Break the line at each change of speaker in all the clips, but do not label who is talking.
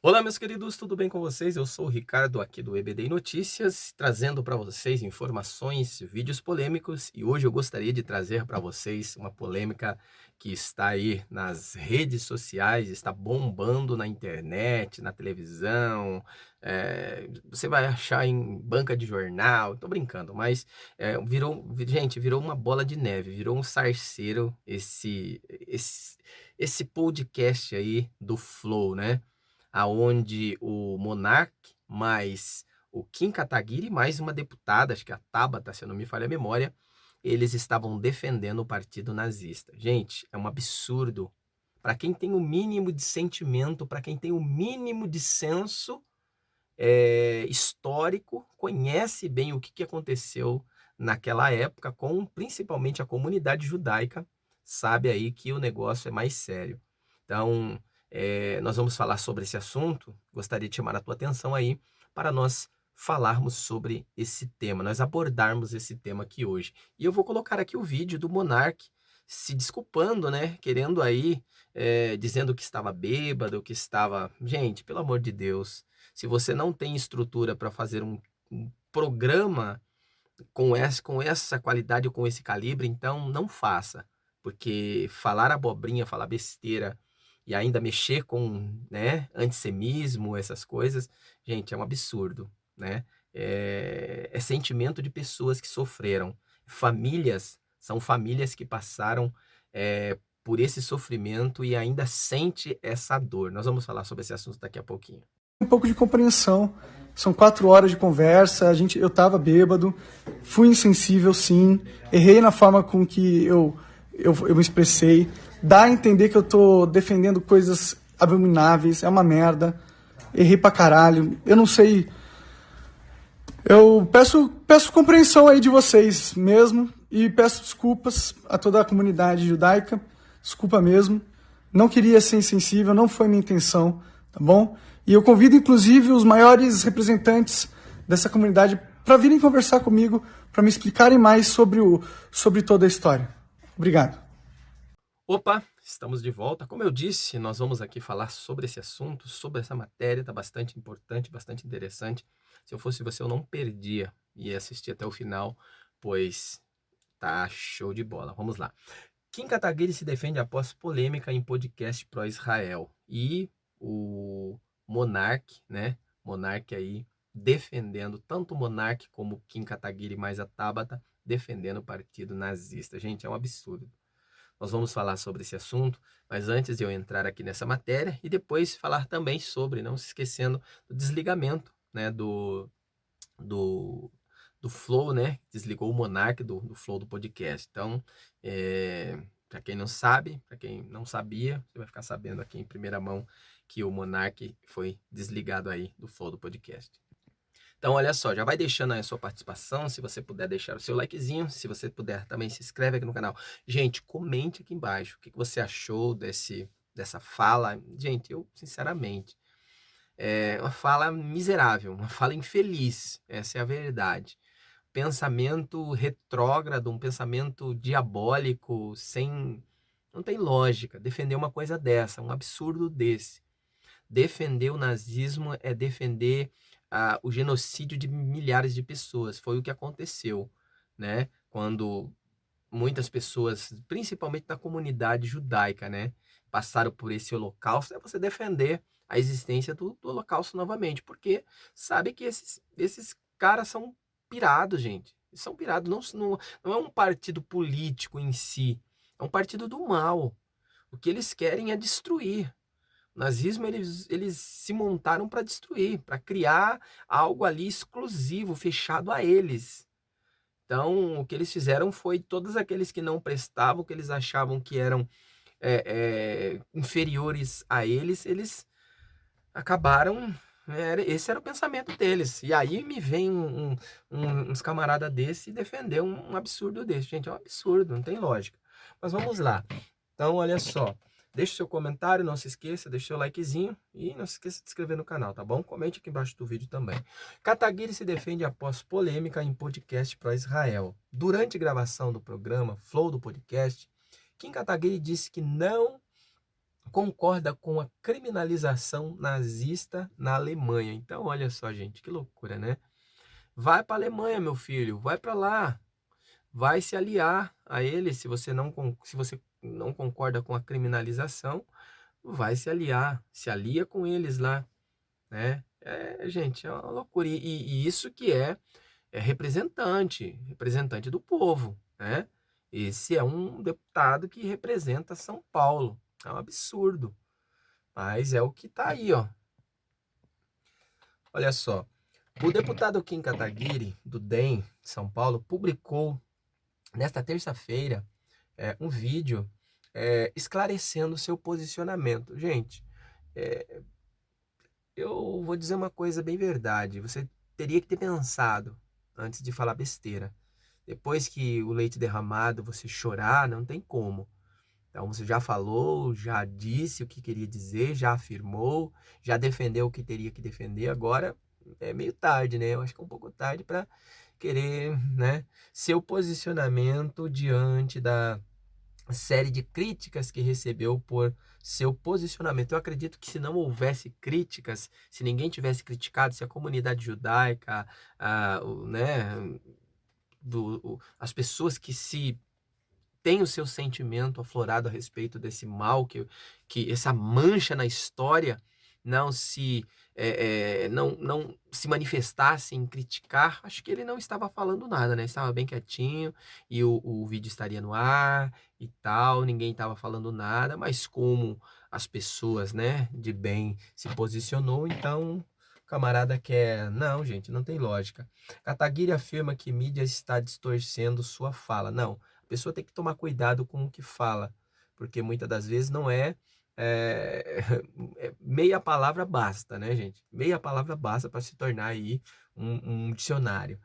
Olá, meus queridos, tudo bem com vocês? Eu sou o Ricardo aqui do EBD Notícias, trazendo para vocês informações, vídeos polêmicos, e hoje eu gostaria de trazer para vocês uma polêmica que está aí nas redes sociais, está bombando na internet, na televisão, você vai achar em banca de jornal, tô brincando, mas virou uma bola de neve, virou um salseiro esse podcast aí do Flow, né? Aonde o Monark mais o Kim Kataguiri mais uma deputada, acho que a Tabata, se eu não me falha a memória, eles estavam defendendo o partido nazista. Gente, é um absurdo. Para quem tem o mínimo de sentimento, para quem tem o mínimo de senso histórico, conhece bem o que aconteceu naquela época, com principalmente a comunidade judaica, sabe aí que o negócio é mais sério. Então, nós vamos falar sobre esse assunto. Gostaria de chamar a tua atenção aí para nós falarmos sobre esse tema, nós abordarmos esse tema aqui hoje. E eu vou colocar aqui o vídeo do Monark se desculpando, né? Querendo aí, dizendo que estava bêbado, que estava... Gente, pelo amor de Deus, se você não tem estrutura para fazer um programa com essa qualidade ou com esse calibre, então não faça. Porque falar abobrinha, falar besteira e ainda mexer com, né, antissemismo, essas coisas, gente, é um absurdo, né? É sentimento de pessoas que sofreram. São famílias que passaram por esse sofrimento e ainda sente essa dor. Nós vamos falar sobre esse assunto daqui a pouquinho.
Um pouco de compreensão. São 4 horas de conversa, eu estava bêbado, fui insensível sim, errei na forma com que eu me expressei, dá a entender que eu tô defendendo coisas abomináveis, é uma merda, errei pra caralho, eu não sei, eu peço compreensão aí de vocês mesmo e peço desculpas a toda a comunidade judaica, desculpa mesmo, não queria ser insensível, não foi minha intenção, tá bom? E eu convido, inclusive, os maiores representantes dessa comunidade para virem conversar comigo, para me explicarem mais sobre toda a história. Obrigado.
Opa, estamos de volta. Como eu disse, nós vamos aqui falar sobre esse assunto, sobre essa matéria, tá bastante importante, bastante interessante. Se eu fosse você, eu não perdia e ia assistir até o final, pois tá show de bola. Vamos lá. Kim Kataguiri se defende após polêmica em podcast pró-Israel. E o Monark, né? Monark aí defendendo, tanto o Monark como o Kim Kataguiri mais a Tabata, defendendo o partido nazista. Gente, é um absurdo. Nós vamos falar sobre esse assunto, mas antes de eu entrar aqui nessa matéria e depois falar também sobre, não se esquecendo do desligamento, né, do, do Flow, né? Desligou o Monark do Flow do podcast. Então, para quem não sabe, para quem não sabia, você vai ficar sabendo aqui em primeira mão que o Monark foi desligado aí do Flow do podcast. Então, olha só, já vai deixando aí a sua participação, se você puder deixar o seu likezinho, se você puder também se inscreve aqui no canal. Gente, comente aqui embaixo o que você achou dessa fala. Gente, eu, sinceramente, uma fala miserável, uma fala infeliz, essa é a verdade. Pensamento retrógrado, um pensamento diabólico, não tem lógica, defender uma coisa dessa, um absurdo desse. Defender o nazismo é defender o genocídio de milhares de pessoas. Foi o que aconteceu, né? Quando muitas pessoas, principalmente na comunidade judaica, né, passaram por esse holocausto, é você defender a existência do holocausto novamente, porque sabe que esses caras são pirados, gente. Eles são pirados, não é um partido político em si, é um partido do mal. O que eles querem é destruir. O nazismo, eles se montaram para destruir, para criar algo ali exclusivo, fechado a eles. Então, o que eles fizeram foi todos aqueles que não prestavam, que eles achavam que eram inferiores a eles acabaram. Esse era o pensamento deles. E aí me vem uns camaradas desse e defender um absurdo desse. Gente, é um absurdo, não tem lógica. Mas vamos lá. Então, olha só. Deixe seu comentário, não se esqueça, deixe seu likezinho e não se esqueça de se inscrever no canal, tá bom? Comente aqui embaixo do vídeo também. Kataguiri se defende após polêmica em podcast pró-Israel. Durante gravação do programa Flow do podcast, Kim Kataguiri disse que não concorda com a criminalização nazista na Alemanha. Então, olha só, gente, que loucura, né? Vai para a Alemanha, meu filho, vai para lá, vai se aliar a eles. Se você não concorda com a criminalização, vai se alia com eles lá, né? Gente, é uma loucura. E isso que é representante do povo, né? Esse é um deputado que representa São Paulo. É um absurdo. Mas é o que tá aí, ó. Olha só. O deputado Kim Kataguiri, do DEM de São Paulo, publicou nesta terça-feira um vídeo esclarecendo seu posicionamento. Gente, eu vou dizer uma coisa bem verdade. Você teria que ter pensado antes de falar besteira. Depois que o leite derramado, você chorar, não tem como. Então você já falou, já disse o que queria dizer, já afirmou, já defendeu o que teria que defender. Agora é meio tarde, né? Eu acho que é um pouco tarde para querer, né, seu posicionamento diante da série de críticas que recebeu por seu posicionamento. Eu acredito que se não houvesse críticas, se ninguém tivesse criticado, se a comunidade judaica, né, as pessoas que se têm o seu sentimento aflorado a respeito desse mal, que essa mancha na história não se não se manifestasse em criticar, acho que ele não estava falando nada, né? Estava bem quietinho e o vídeo estaria no ar e tal, ninguém estava falando nada, mas como as pessoas, né, de bem se posicionou, então o camarada quer... Não, gente, não tem lógica. Kataguiri afirma que mídia está distorcendo sua fala. Não, a pessoa tem que tomar cuidado com o que fala, porque muitas das vezes não é, meia palavra basta, né, gente? Meia palavra basta para se tornar aí um dicionário.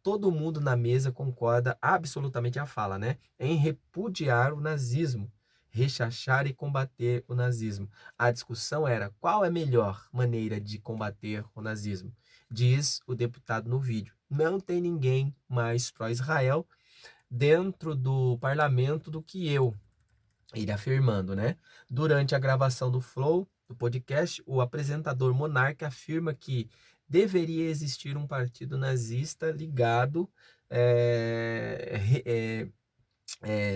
Todo mundo na mesa concorda absolutamente a fala, né? Em repudiar o nazismo, rechachar e combater o nazismo. A discussão era qual é a melhor maneira de combater o nazismo. Diz o deputado no vídeo. Não tem ninguém mais pró-Israel dentro do parlamento do que eu. Ele afirmando, né? Durante a gravação do Flow, do podcast, o apresentador Monarca afirma que deveria existir um partido nazista ligado,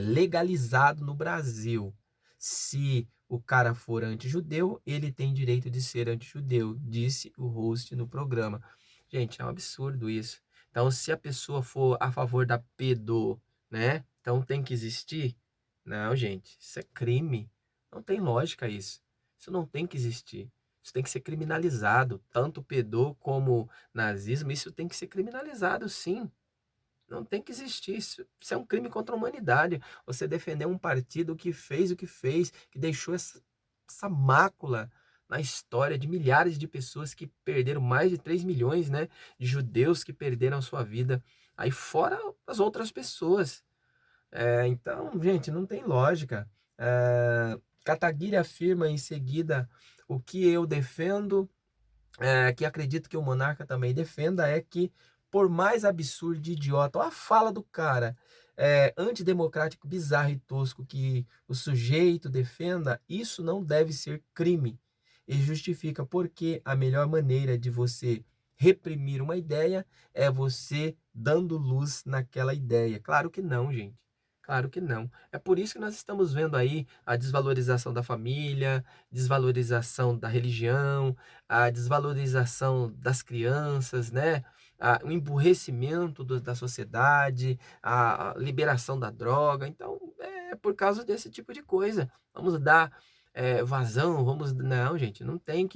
legalizado no Brasil. Se o cara for anti-judeu, ele tem direito de ser anti-judeu, disse o host no programa. Gente, é um absurdo isso. Então, se a pessoa for a favor da pedo, né? Então tem que existir? Não, gente, isso é crime. Não tem lógica isso. Isso não tem que existir. Isso tem que ser criminalizado. Tanto pedô como nazismo, isso tem que ser criminalizado, sim. Não tem que existir. Isso é um crime contra a humanidade. Você defender um partido que fez o que fez, que deixou essa mácula na história de milhares de pessoas que perderam, mais de 3 milhões, né, de judeus que perderam a sua vida. Aí fora as outras pessoas. Então, gente, não tem lógica. Kataguiri afirma em seguida o que eu defendo, que acredito que o monarca também defenda, é que, por mais absurdo e idiota, olha a fala do cara, antidemocrático, bizarro e tosco que o sujeito defenda, isso não deve ser crime. E justifica porque a melhor maneira de você reprimir uma ideia é você dando luz naquela ideia. Claro que não, gente. Claro que não. É por isso que nós estamos vendo aí a desvalorização da família, desvalorização da religião, a desvalorização das crianças, né? O emburrecimento da sociedade, a liberação da droga. Então, é por causa desse tipo de coisa. Vamos dar vazão, vamos... Não, gente, não tem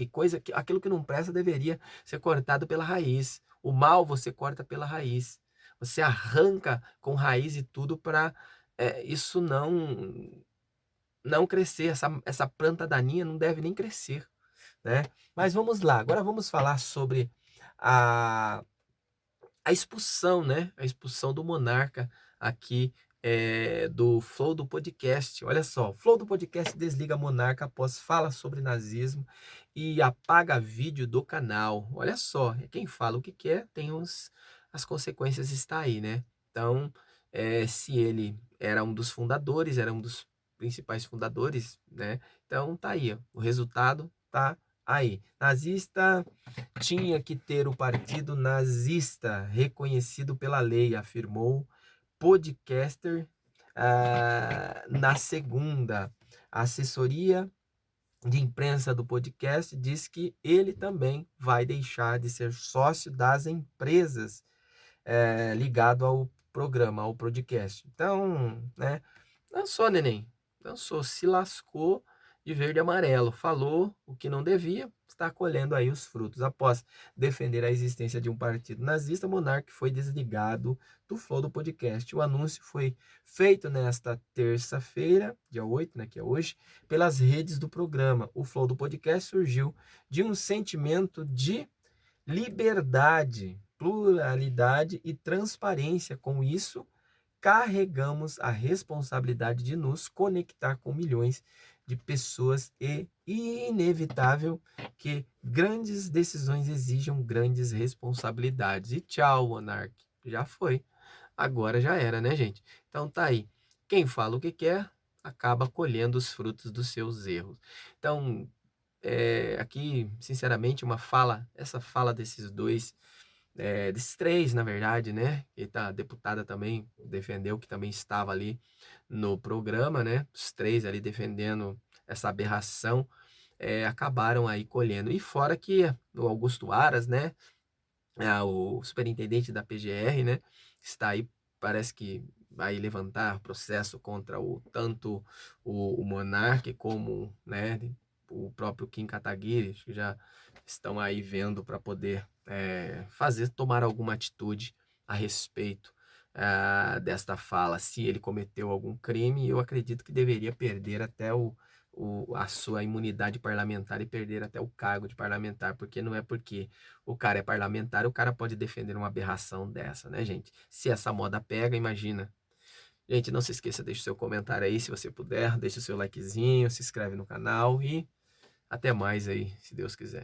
aquilo que não presta deveria ser cortado pela raiz. O mal você corta pela raiz. Você arranca com raiz e tudo para isso não crescer. Essa planta daninha não deve nem crescer, né? Mas vamos lá, agora vamos falar sobre a, a expulsão, né? A expulsão do monarca aqui do Flow do podcast. Olha só, Flow do podcast desliga monarca após fala sobre nazismo e apaga vídeo do canal. Olha só, quem fala o que quer tem as consequências está aí, né? Então, se ele era um dos fundadores, era um dos principais fundadores, né? Então tá aí, ó, o resultado tá aí. Nazista tinha que ter o partido nazista reconhecido pela lei, afirmou podcaster na segunda. A assessoria de imprensa do podcast diz que ele também vai deixar de ser sócio das empresas ligado ao programa, ao podcast. Então, né, dançou, neném, dançou, se lascou de verde e amarelo, falou o que não devia, está colhendo aí os frutos. Após defender a existência de um partido nazista, Monark foi desligado do Flow do podcast. O anúncio foi feito nesta terça-feira, dia 8, né, que é hoje, pelas redes do programa. O Flow do podcast surgiu de um sentimento de liberdade, pluralidade e transparência. Com isso, carregamos a responsabilidade de nos conectar com milhões de pessoas e inevitável que grandes decisões exijam grandes responsabilidades. E tchau, Monark. Já foi. Agora já era, né, gente? Então tá aí. Quem fala o que quer acaba colhendo os frutos dos seus erros. Então, aqui, sinceramente, essa fala desses dois, desses três, na verdade, né? E a deputada também defendeu, que também estava ali no programa, né? Os três ali defendendo essa aberração, acabaram aí colhendo. E fora que o Augusto Aras, né? O superintendente da PGR, né? Está aí, parece que vai levantar processo contra tanto o Monark como, né, o próprio Kim Kataguiri, que já estão aí vendo para poder tomar alguma atitude a respeito desta fala. Se ele cometeu algum crime, eu acredito que deveria perder até a sua imunidade parlamentar e perder até o cargo de parlamentar, porque não é porque o cara é parlamentar, o cara pode defender uma aberração dessa, né, gente? Se essa moda pega, imagina. Gente, não se esqueça, deixe o seu comentário aí, se você puder, deixe o seu likezinho, se inscreve no canal e até mais aí, se Deus quiser.